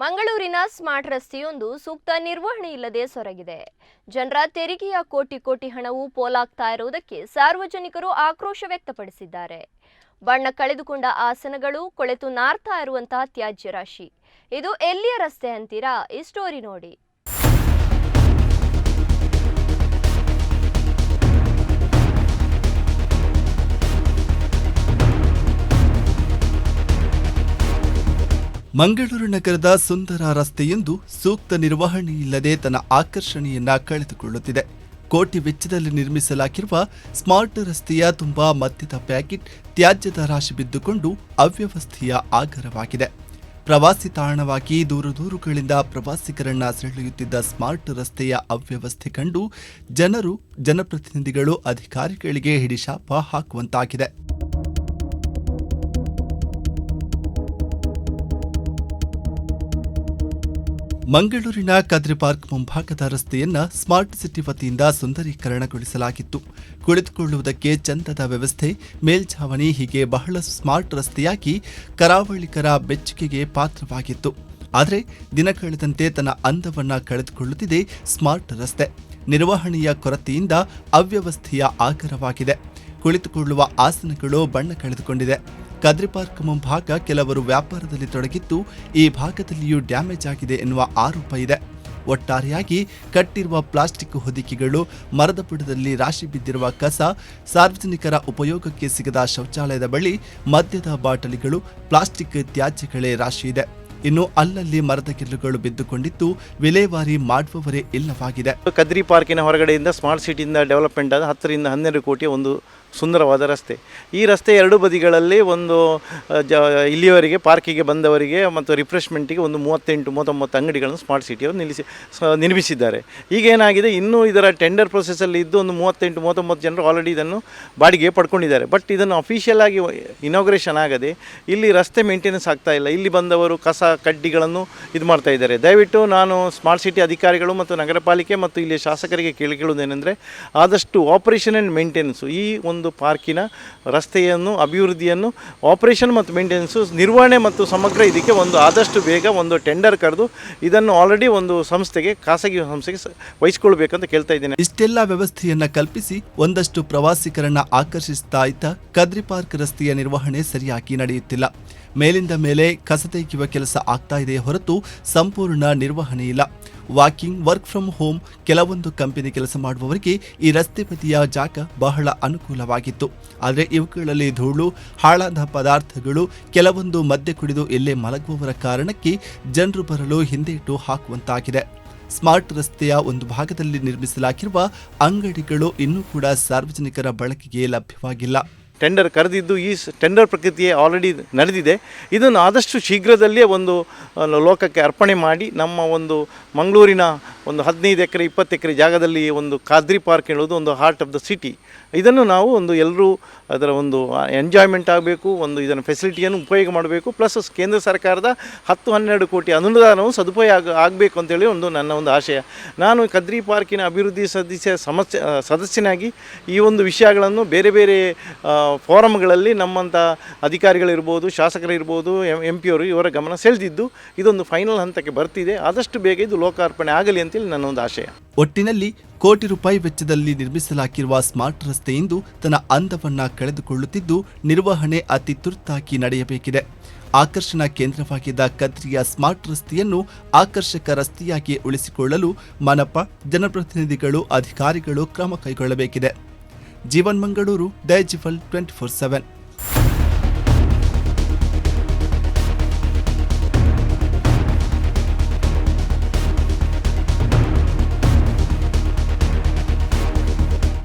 ಮಂಗಳೂರಿನ ಸ್ಮಾರ್ಟ್ ರಸ್ತೆಯೊಂದು ಸೂಕ್ತ ನಿರ್ವಹಣೆ ಇಲ್ಲದೆ ಸೊರಗಿದೆ. ಜನರ ತೆರಿಗೆಯ ಕೋಟಿ ಹಣವು ಪೋಲಾಗ್ತಾ ಇರುವುದಕ್ಕೆ ಸಾರ್ವಜನಿಕರು ಆಕ್ರೋಶ ವ್ಯಕ್ತಪಡಿಸಿದ್ದಾರೆ. ಬಣ್ಣ ಕಳೆದುಕೊಂಡ ಆಸನಗಳು, ಕೊಳೆತು ನಾರ್ತಾ ಇರುವಂತಹ ತ್ಯಾಜ್ಯ ರಾಶಿ. ಇದು ಎಲ್ಲಿಯ ರಸ್ತೆ ಅಂತೀರಾ? ಈ ಸ್ಟೋರಿ ನೋಡಿ. ಮಂಗಳೂರು ನಗರದ ಸುಂದರ ರಸ್ತೆಯೊಂದು ಸೂಕ್ತ ನಿರ್ವಹಣೆ ಇಲ್ಲದೆ ತನ್ನ ಆಕರ್ಷಣೆಯನ್ನ ಕಳೆದುಕೊಳ್ಳುತ್ತಿದೆ. ಕೋಟಿ ವೆಚ್ಚದಲ್ಲಿ ನಿರ್ಮಿಸಲಾಗಿರುವ ಸ್ಮಾರ್ಟ್ ರಸ್ತೆಯ ತುಂಬಾ ಮದ್ಯದ ಪ್ಯಾಕೆಟ್, ತ್ಯಾಜ್ಯದ ರಾಶಿ ಬಿದ್ದುಕೊಂಡು ಅವ್ಯವಸ್ಥೆಯ ಆಗರವಾಗಿದೆ. ಪ್ರವಾಸಿ ತಾಣವಾಗಿ ದೂರಗಳಿಂದ ಪ್ರವಾಸಿಗರನ್ನ ಸೆಳೆಯುತ್ತಿದ್ದ ಸ್ಮಾರ್ಟ್ ರಸ್ತೆಯ ಅವ್ಯವಸ್ಥೆ ಕಂಡು ಜನಪ್ರತಿನಿಧಿಗಳು, ಅಧಿಕಾರಿಗಳಿಗೆ ಹಿಡಿಶಾಪ ಹಾಕುವಂತಾಗಿದೆ. ಮಂಗಳೂರಿನ ಕದ್ರಿ ಪಾರ್ಕ್ ಮುಂಭಾಗದ ರಸ್ತೆಯನ್ನ ಸ್ಮಾರ್ಟ್ ಸಿಟಿ ವತಿಯಿಂದ ಸುಂದರೀಕರಣಗೊಳಿಸಲಾಗಿತ್ತು. ಕುಳಿತುಕೊಳ್ಳುವುದಕ್ಕೆ ಚಂದದ ವ್ಯವಸ್ಥೆ, ಮೇಲ್ಛಾವಣಿ ಹೀಗೆ ಬಹಳ ಸ್ಮಾರ್ಟ್ ರಸ್ತೆಯಾಗಿ ಕರಾವಳಿಗರ ಬೆಚ್ಚುಗೆಗೆ ಪಾತ್ರವಾಗಿತ್ತು. ಆದರೆ ದಿನ ಕಳೆದಂತೆ ತನ್ನ ಅಂದವನ್ನ ಕಳೆದುಕೊಳ್ಳುತ್ತಿದೆ ಸ್ಮಾರ್ಟ್ ರಸ್ತೆ. ನಿರ್ವಹಣೆಯ ಕೊರತೆಯಿಂದ ಅವ್ಯವಸ್ಥೆಯ ಆಗರವಾಗಿದೆ. ಕುಳಿತುಕೊಳ್ಳುವ ಆಸನಗಳು ಬಣ್ಣ ಕಳೆದುಕೊಂಡಿದೆ. ಕದ್ರಿ ಪಾರ್ಕ್ ಮುಂಭಾಗ ಕೆಲವರು ವ್ಯಾಪಾರದಲ್ಲಿ ತೊಡಗಿದ್ದು, ಈ ಭಾಗದಲ್ಲಿಯೂ ಡ್ಯಾಮೇಜ್ ಆಗಿದೆ ಎನ್ನುವ ಆರೋಪ ಇದೆ. ಒಟ್ಟಾರೆಯಾಗಿ ಕಟ್ಟಿರುವ ಪ್ಲಾಸ್ಟಿಕ್ ಹೊದಿಕೆಗಳು, ಮರದ ಬುಡದಲ್ಲಿ ರಾಶಿ ಬಿದ್ದಿರುವ ಕಸ, ಸಾರ್ವಜನಿಕರ ಉಪಯೋಗಕ್ಕೆ ಸಿಗದ ಶೌಚಾಲಯದ ಬಳಿ ಮದ್ಯದ ಬಾಟಲಿಗಳು, ಪ್ಲಾಸ್ಟಿಕ್ ತ್ಯಾಜ್ಯಗಳೇ ರಾಶಿ ಇದೆ. ಇನ್ನು ಅಲ್ಲಲ್ಲಿ ಮರದ ಗೆಲ್ಲುಗಳು ಬಿದ್ದುಕೊಂಡಿದ್ದು, ವಿಲೇವಾರಿ ಮಾಡುವವರೇ ಇಲ್ಲವಾಗಿದೆ. ಕದ್ರಿ ಪಾರ್ಕಿನ ಹೊರಗಡೆಯಿಂದ ಸ್ಮಾರ್ಟ್ ಸಿಟಿಯಿಂದ ಡೆವಲಪ್ಮೆಂಟ್ ಆದ 10 ರಿಂದ 12 ಕೋಟಿಯ ಒಂದು ಸುಂದರವಾದ ರಸ್ತೆ. ಈ ರಸ್ತೆ ಎರಡು ಬದಿಗಳಲ್ಲಿ ಒಂದು ಇಲ್ಲಿಯವರೆಗೆ ಪಾರ್ಕಿಗೆ ಬಂದವರಿಗೆ ಮತ್ತು ರಿಫ್ರೆಶ್ಮೆಂಟಿಗೆ ಒಂದು 38-39 ಅಂಗಡಿಗಳನ್ನು ಸ್ಮಾರ್ಟ್ ಸಿಟಿಯವರು ನಿರ್ಮಿಸಿದ್ದಾರೆ. ಈಗೇನಾಗಿದೆ, ಇನ್ನೂ ಇದರ ಟೆಂಡರ್ ಪ್ರೊಸೆಸಲ್ಲಿ ಇದ್ದು ಒಂದು 38-39 ಜನರು ಆಲ್ರೆಡಿ ಇದನ್ನು ಬಾಡಿಗೆ ಪಡ್ಕೊಂಡಿದ್ದಾರೆ. ಬಟ್ ಇದನ್ನು ಅಫಿಷಿಯಲ್ ಆಗಿ ಇನಾಗ್ರೇಷನ್ ಆಗದೆ ಇಲ್ಲಿ ರಸ್ತೆ ಮೇಂಟೆನೆನ್ಸ್ ಆಗ್ತಾ ಇಲ್ಲ. ಇಲ್ಲಿ ಬಂದವರು ಕಸ ಕಡ್ಡಿಗಳನ್ನು ಇದು ಮಾಡ್ತಾ ಇದ್ದಾರೆ. ದಯವಿಟ್ಟು ನಾನು ಸ್ಮಾರ್ಟ್ ಸಿಟಿ ಅಧಿಕಾರಿಗಳು ಮತ್ತು ನಗರ ಪಾಲಿಕೆ ಮತ್ತು ಇಲ್ಲಿ ಶಾಸಕರಿಗೆ ಕೇಳುವುದೇನೆಂದರೆ, ಆದಷ್ಟು ಆಪರೇಷನ್ ಆ್ಯಂಡ್ ಮೇಂಟೆನೆನ್ಸು ಈ ಒಂದು ಪಾರ್ಕಿನ ರಸ್ತೆಯನ್ನು ಅಭಿವೃದ್ಧಿಯನ್ನು ಆಪರೇಷನ್ ಮತ್ತು ಮೇಂಟೆನೆನ್ಸು ನಿರ್ವಹಣೆ ಮತ್ತು ಸಮಗ್ರ ಇದಕ್ಕೆ ಒಂದು ಆದಷ್ಟು ಬೇಗ ಒಂದು ಟೆಂಡರ್ ಕರೆದು ಇದನ್ನು ಆಲ್ರೆಡಿ ಒಂದು ಖಾಸಗಿ ಸಂಸ್ಥೆಗೆ ವಹಿಸಿಕೊಳ್ಬೇಕಂತ ಕೇಳ್ತಾ ಇದ್ದೇನೆ. ಇಷ್ಟೆಲ್ಲ ವ್ಯವಸ್ಥೆಯನ್ನ ಕಲ್ಪಿಸಿ ಒಂದಷ್ಟು ಪ್ರವಾಸಿಗರನ್ನ ಆಕರ್ಷಿಸ್ತಾ ಇದ್ದ ಕದ್ರಿ ಪಾರ್ಕ್ ರಸ್ತೆಯ ನಿರ್ವಹಣೆ ಸರಿಯಾಗಿ ನಡೆಯುತ್ತಿಲ್ಲ. ಮೇಲಿಂದ ಮೇಲೆ ಕಸ ತೆಗೆಯುವ ಕೆಲಸ ಆಗ್ತಾ ಇದೆ ಹೊರತು ಸಂಪೂರ್ಣ ನಿರ್ವಹಣೆ ಇಲ್ಲ. ವಾಕಿಂಗ್, ವರ್ಕ್ ಫ್ರಮ್ ಹೋಮ್, ಕೆಲವೊಂದು ಕಂಪನಿ ಕೆಲಸ ಮಾಡುವವರಿಗೆ ಈ ರಸ್ತೆ ಬದಿಯ ಜಾಗ ಬಹಳ ಅನುಕೂಲವಾಗಿತ್ತು. ಆದರೆ ಇವುಗಳಲ್ಲಿ ಧೂಳು, ಹಾಳಾದ ಪದಾರ್ಥಗಳು, ಕೆಲವೊಂದು ಮದ್ಯ ಕುಡಿದು ಇಲ್ಲೇ ಮಲಗುವವರ ಕಾರಣಕ್ಕೆ ಜನರು ಬರಲು ಹಿಂದೇಟು ಹಾಕುವಂತಾಗಿದೆ. ಸ್ಮಾರ್ಟ್ ರಸ್ತೆಯ ಒಂದು ಭಾಗದಲ್ಲಿ ನಿರ್ಮಿಸಲಾಗಿರುವ ಅಂಗಡಿಗಳು ಇನ್ನೂ ಕೂಡ ಸಾರ್ವಜನಿಕರ ಬಳಕೆಗೆ ಲಭ್ಯವಾಗಿಲ್ಲ. ಟೆಂಡರ್ ಕರೆದಿದ್ದು ಈ ಟೆಂಡರ್ ಪ್ರಕ್ರಿಯೆ ಆಲ್ರೆಡಿ ನಡೆದಿದೆ. ಇದನ್ನು ಆದಷ್ಟು ಶೀಘ್ರದಲ್ಲೇ ಒಂದು ಲೋಕಕ್ಕೆ ಅರ್ಪಣೆ ಮಾಡಿ ನಮ್ಮ ಒಂದು ಮಂಗಳೂರಿನ ಒಂದು 15 ಎಕರೆ 20 ಎಕರೆ ಜಾಗದಲ್ಲಿ ಒಂದು ಕದ್ರಿ ಪಾರ್ಕ್ ಹೇಳೋದು ಒಂದು ಹಾರ್ಟ್ ಆಫ್ ದ ಸಿಟಿ. ಇದನ್ನು ನಾವು ಒಂದು ಎಲ್ಲರೂ ಅದರ ಒಂದು ಎಂಜಾಯ್ಮೆಂಟ್ ಆಗಬೇಕು, ಒಂದು ಇದನ್ನು ಫೆಸಿಲಿಟಿಯನ್ನು ಉಪಯೋಗ ಮಾಡಬೇಕು. ಪ್ಲಸ್ ಕೇಂದ್ರ ಸರ್ಕಾರದ 10-12 ಕೋಟಿ ಅನುದಾನವು ಸದುಪಯೋಗ ಆಗಬೇಕು ಅಂತೇಳಿ ನನ್ನ ಒಂದು ಆಶಯ. ನಾನು ಕದ್ರಿ ಪಾರ್ಕಿನ ಅಭಿವೃದ್ಧಿ ಸದಸ್ಯನಾಗಿ ಈ ಒಂದು ವಿಷಯಗಳನ್ನು ಬೇರೆ ಬೇರೆ ಫೋರಮ್ಗಳಲ್ಲಿ ನಮ್ಮಂಥ ಅಧಿಕಾರಿಗಳಿರ್ಬೋದು, ಶಾಸಕರಿರ್ಬೋದು, MP ಅವರು ಇವರ ಗಮನ ಸೆಳೆದಿದ್ದು ಇದೊಂದು ಫೈನಲ್ ಹಂತಕ್ಕೆ ಬರ್ತಿದೆ. ಆದಷ್ಟು ಬೇಗ ಇದು ಲೋಕಾರ್ಪಣೆ ಆಗಲಿ ಅಂತೇಳಿ ನನ್ನ ಒಂದು ಆಶಯ. ಒಟ್ಟಿನಲ್ಲಿ ಕೋಟಿ ರೂಪಾಯಿ ವೆಚ್ಚದಲ್ಲಿ ನಿರ್ಮಿಸಲಾಗಿರುವ ಸ್ಮಾರ್ಟ್ ರಸ್ತೆಯಿಂದ ತನ್ನ ಅಂದವನ್ನ ಕಳೆದುಕೊಳ್ಳುತ್ತಿದ್ದು, ನಿರ್ವಹಣೆ ಅತಿ ತುರ್ತಾಗಿ ನಡೆಯಬೇಕಿದೆ. ಆಕರ್ಷಣಾ ಕೇಂದ್ರವಾಗಿದ್ದ ಕದ್ರಿಯ ಸ್ಮಾರ್ಟ್ ರಸ್ತೆಯನ್ನು ಆಕರ್ಷಕ ರಸ್ತೆಯಾಗಿ ಉಳಿಸಿಕೊಳ್ಳಲು ಮನಪಾ, ಜನಪ್ರತಿನಿಧಿಗಳು, ಅಧಿಕಾರಿಗಳು ಕ್ರಮ ಕೈಗೊಳ್ಳಬೇಕಿದೆ. ಜೀವನ್ ಮಂಗಳೂರು, ದೈಜಿವಲ್ 24/7.